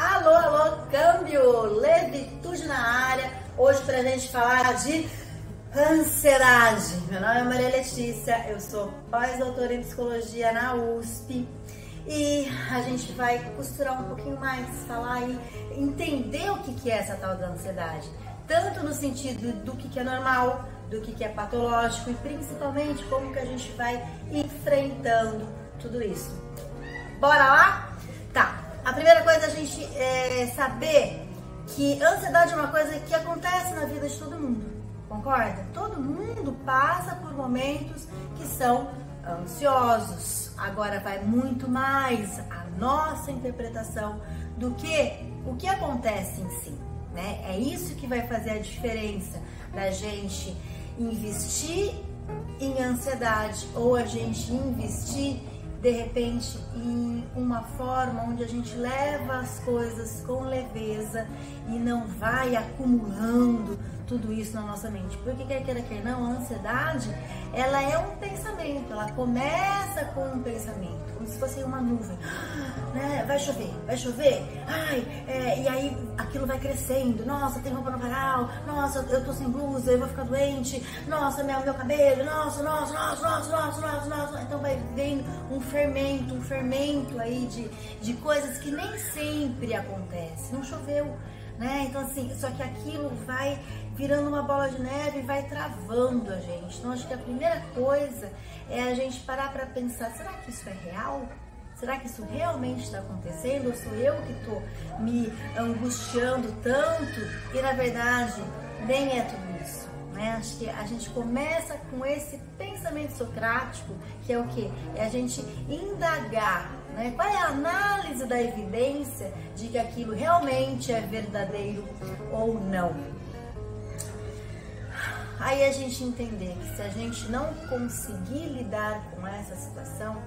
Alô, alô, câmbio, Levitude na área, hoje pra gente falar de ansiedade. Meu nome é Maria Letícia, eu sou pós-doutora em psicologia na USP e a gente vai costurar um pouquinho mais, falar e entender o que é essa tal da ansiedade, tanto no sentido do que é normal, do que é patológico e principalmente como que a gente vai enfrentando tudo isso. Bora lá? Tá. A primeira coisa é a gente saber que ansiedade é uma coisa que acontece na vida de todo mundo, concorda? Todo mundo passa por momentos que são ansiosos. Agora vai muito mais a nossa interpretação do que o que acontece em si, né? É isso que vai fazer a diferença da gente investir em ansiedade ou a gente investir de repente em uma forma onde a gente leva as coisas com leveza e não vai acumulando tudo isso na nossa mente. Porque quer queira, quer não, a ansiedade, ela é um pensamento, ela começa com um pensamento, como se fosse uma nuvem, né? Vai chover, e aí aquilo vai crescendo, nossa, tem roupa no varal, nossa, eu tô sem blusa, eu vou ficar doente, nossa, meu cabelo, nossa, então vai vendo um fermento aí de coisas que nem sempre acontecem, não choveu, né? Então assim, só que aquilo vai virando uma bola de neve e vai travando a gente. Então acho que a primeira coisa é a gente parar para pensar, será que isso é real? Será que isso realmente está acontecendo? Ou sou eu que estou me angustiando tanto e na verdade nem é tudo isso, né? Acho que a gente começa com esse pensamento socrático, que é o quê? É a gente indagar, né? Qual é a análise da evidência de que aquilo realmente é verdadeiro ou não? Aí a gente entender que se a gente não conseguir lidar com essa situação,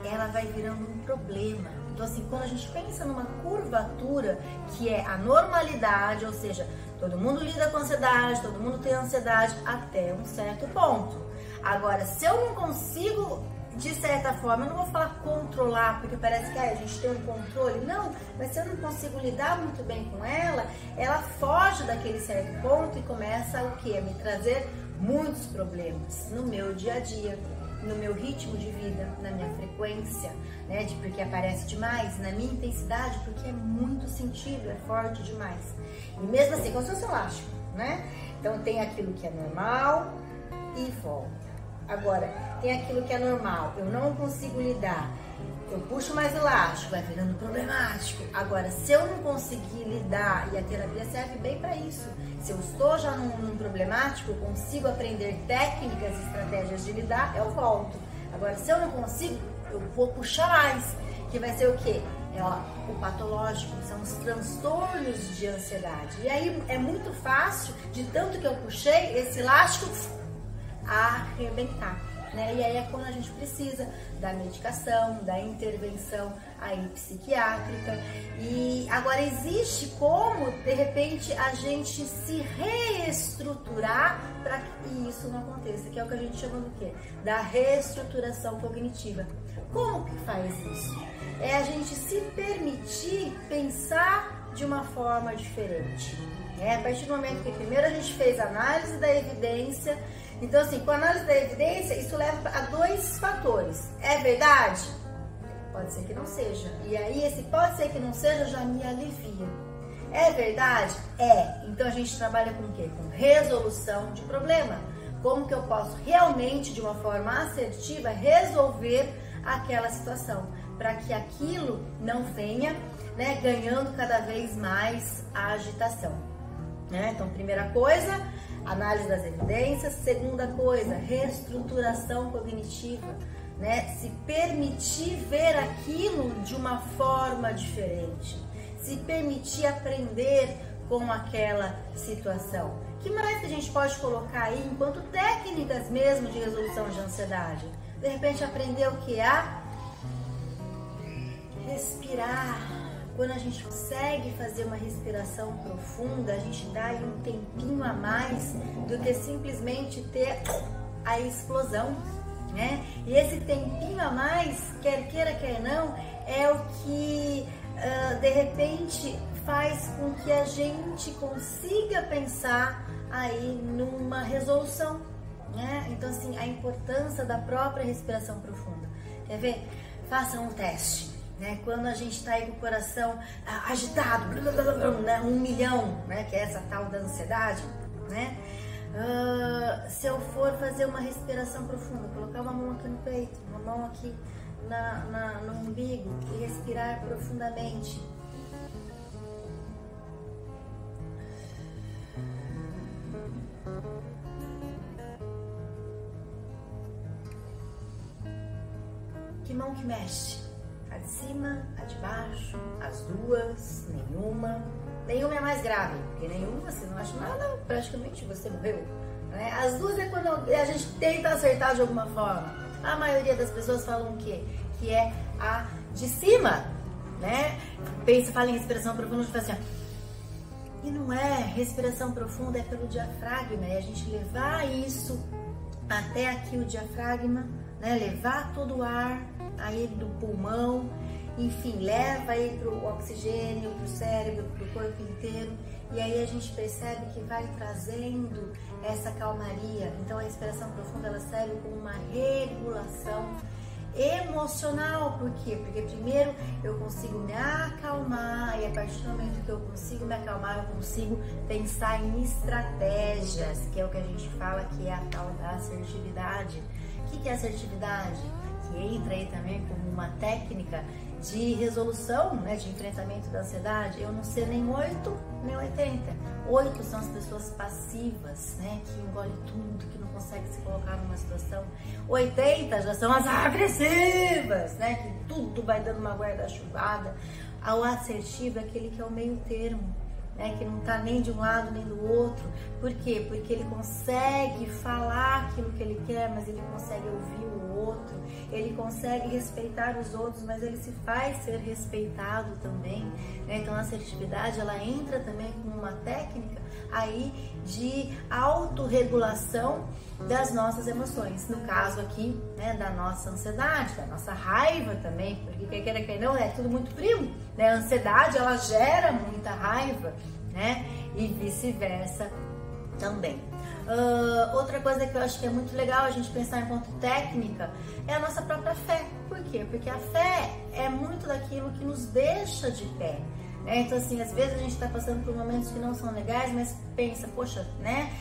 ela vai virando um problema. Então assim, quando a gente pensa numa curvatura que é a normalidade, ou seja, todo mundo lida com ansiedade, todo mundo tem ansiedade até um certo ponto. Agora, se eu não consigo, de certa forma, eu não vou falar controlar, porque parece que a gente tem um controle, não, mas se eu não consigo lidar muito bem com ela, ela foge daquele certo ponto e começa o quê? A me trazer muitos problemas no meu dia a dia, no meu ritmo de vida, na minha frequência, né, porque aparece demais, na minha intensidade, porque é muito sentido, é forte demais. E mesmo assim, como se fosse elástico, né? Então tem aquilo que é normal e volta. Agora, tem aquilo que é normal, eu não consigo lidar, eu puxo mais elástico, vai virando problemático. Agora, se eu não conseguir lidar, e a terapia serve bem para isso, se eu estou já num problemático, eu consigo aprender técnicas e estratégias de lidar, eu volto. Agora, se eu não consigo, eu vou puxar mais, que vai ser o quê? O patológico, são os transtornos de ansiedade. E aí é muito fácil, de tanto que eu puxei, esse elástico arrebentar, né? E aí é quando a gente precisa da medicação, da intervenção aí psiquiátrica. E agora existe como, de repente, a gente se reestruturar para que isso não aconteça, que é o que a gente chama do quê? Da reestruturação cognitiva. Como que faz isso? É a gente se permitir pensar de uma forma diferente. A partir do momento que primeiro a gente fez a análise da evidência, então assim, com a análise da evidência, isso leva a dois fatores. É verdade? Pode ser que não seja. E aí esse pode ser que não seja já me alivia. É verdade? É. Então a gente trabalha com o quê? Com resolução de problema. Como que eu posso realmente, de uma forma assertiva, resolver aquela situação, para que aquilo não venha, né, ganhando cada vez mais a agitação. Então, primeira coisa, análise das evidências. Segunda coisa, reestruturação cognitiva, né? Se permitir ver aquilo de uma forma diferente, se permitir aprender com aquela situação. O que mais que a gente pode colocar aí enquanto técnicas mesmo de resolução de ansiedade? De repente aprender o que? A respirar. Quando a gente consegue fazer uma respiração profunda, a gente dá aí um tempinho a mais do que simplesmente ter a explosão, né? E esse tempinho a mais, quer queira, quer não, é o que de repente faz com que a gente consiga pensar aí numa resolução, né? Então assim, a importância da própria respiração profunda. Quer ver? Faça um teste, né? Quando a gente está aí com o coração agitado, né? 1 milhão, né? Que é essa tal da ansiedade, né? Se eu for fazer uma respiração profunda, colocar uma mão aqui no peito, uma mão aqui no umbigo e respirar profundamente. Que mão que mexe? A de cima, a de baixo, as duas, nenhuma. Nenhuma é mais grave, porque nenhuma você não acha nada, praticamente você morreu. Né? As duas é quando a gente tenta acertar de alguma forma. A maioria das pessoas falam o quê? Que é a de cima, né? Pensa, fala em respiração profunda, fala assim, ó. E não é, respiração profunda é pelo diafragma, é a gente levar isso até aqui o diafragma, né? Levar todo o ar aí do pulmão, enfim, leva aí pro oxigênio, pro cérebro, pro corpo inteiro, e aí a gente percebe que vai trazendo essa calmaria. Então a respiração profunda ela serve como uma regulação emocional. Por quê? Porque primeiro eu consigo me acalmar, e a partir do momento que eu consigo me acalmar, eu consigo pensar em estratégias, que é o que a gente fala que é a tal da assertividade. O que é assertividade? Que entra aí também como uma técnica de resolução, né, de enfrentamento da ansiedade. Eu não ser nem 8, nem 80. 8 são as pessoas passivas, né, que engolem tudo, que não conseguem se colocar numa situação. 80 já são as agressivas, né, que tudo vai dando uma guarda-chuvada. O assertivo é aquele que é o meio termo, né, que não tá nem de um lado nem do outro. Por quê? Porque ele consegue falar aquilo que ele quer, mas ele consegue ouvir o outro, ele consegue respeitar os outros, mas ele se faz ser respeitado também, né? Então a assertividade ela entra também como uma técnica aí de autorregulação das nossas emoções, no caso aqui, né, da nossa ansiedade, da nossa raiva também, porque quem queira que não, é tudo muito primo, né? A ansiedade ela gera muita raiva, né? E vice-versa também. Outra coisa que eu acho que é muito legal a gente pensar enquanto técnica é a nossa própria fé. Por quê? Porque a fé é muito daquilo que nos deixa de pé. Então assim, às vezes a gente está passando por momentos que não são legais, mas pensa, poxa, né?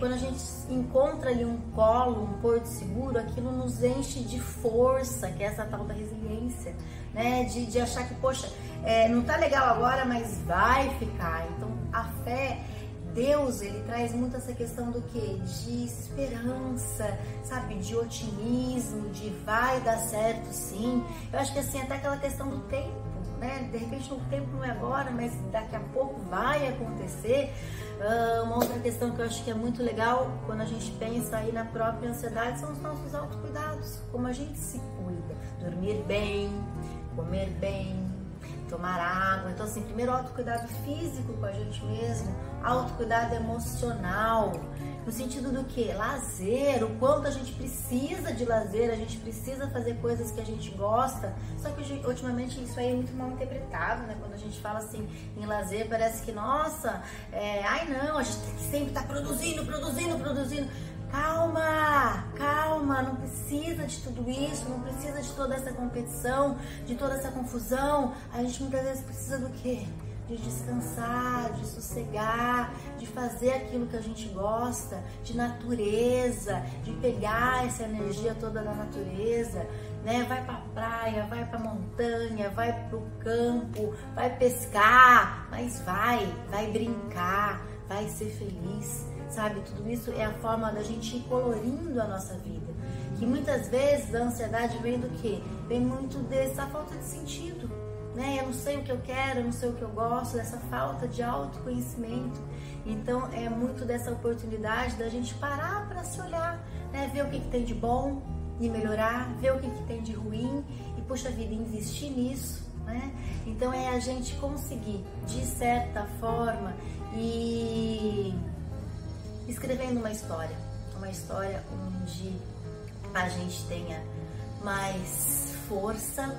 Quando a gente encontra ali um colo, um porto seguro, aquilo nos enche de força, que é essa tal da resiliência, né? De achar que, poxa, não tá legal agora, mas vai ficar. Então a fé, Deus, ele traz muito essa questão do quê? De esperança, sabe? De otimismo, de vai dar certo sim. Eu acho que assim, até aquela questão do tempo, né? De repente o tempo não é agora, mas daqui a pouco vai acontecer. Uma outra questão que eu acho que é muito legal quando a gente pensa aí na própria ansiedade são os nossos autocuidados, como a gente se cuida, dormir bem, comer bem, tomar água. Então assim, primeiro autocuidado físico com a gente mesmo, autocuidado emocional, no sentido do que? Lazer, o quanto a gente precisa de lazer, a gente precisa fazer coisas que a gente gosta, só que ultimamente isso aí é muito mal interpretado, né? Quando a gente fala assim em lazer, parece que, nossa, ai não, a gente tem que sempre estar produzindo. Calma, não precisa de tudo isso, não precisa de toda essa competição, de toda essa confusão. A gente muitas vezes precisa do quê? De descansar, de sossegar, de fazer aquilo que a gente gosta, de natureza, de pegar essa energia toda da natureza, né? Vai pra praia, vai pra montanha, vai pro campo, vai pescar, mas vai brincar, vai ser feliz, sabe? Tudo isso é a forma da gente ir colorindo a nossa vida. Que muitas vezes a ansiedade vem do quê? Vem muito dessa falta de sentido, né? Eu não sei o que eu quero, eu não sei o que eu gosto, dessa falta de autoconhecimento. Então é muito dessa oportunidade da gente parar para se olhar, né? Ver o que tem de bom e melhorar, ver o que tem de ruim e, poxa vida, investir nisso, né? Então é a gente conseguir, de certa forma, e escrevendo uma história onde a gente tenha mais força,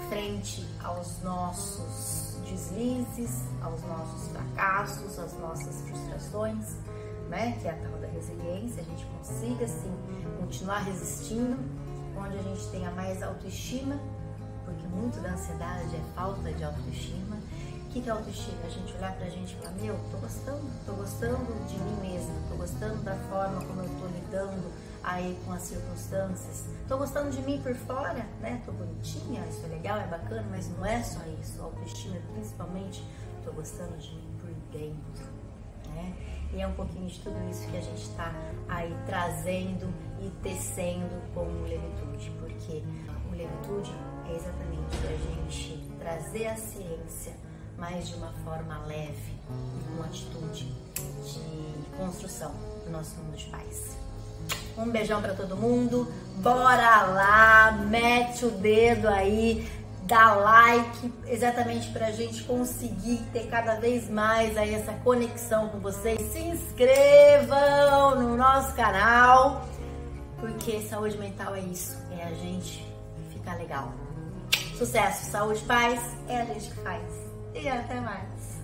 frente aos nossos deslizes, aos nossos fracassos, às nossas frustrações, né? Que é a tal da resiliência, a gente consiga sim continuar resistindo, onde a gente tenha mais autoestima, porque muito da ansiedade é falta de autoestima. O que é autoestima? A gente olhar pra gente e falar, meu, tô gostando de mim mesma, tô gostando da forma como eu tô lidando aí com as circunstâncias, tô gostando de mim por fora, né? Tô bonitinha, isso é legal, é bacana, mas não é só isso. Autoestima é principalmente, tô gostando de mim por dentro, né? E é um pouquinho de tudo isso que a gente tá aí trazendo e tecendo com o Levitude, porque o Levitude é exatamente a gente trazer a ciência, mas de uma forma leve e com atitude de construção do nosso mundo de paz. Um beijão para todo mundo, bora lá, mete o dedo aí, dá like, exatamente pra gente conseguir ter cada vez mais aí essa conexão com vocês. Se inscrevam no nosso canal, porque saúde mental é isso, é a gente ficar legal. Sucesso, saúde, paz, é a gente que faz. E até mais.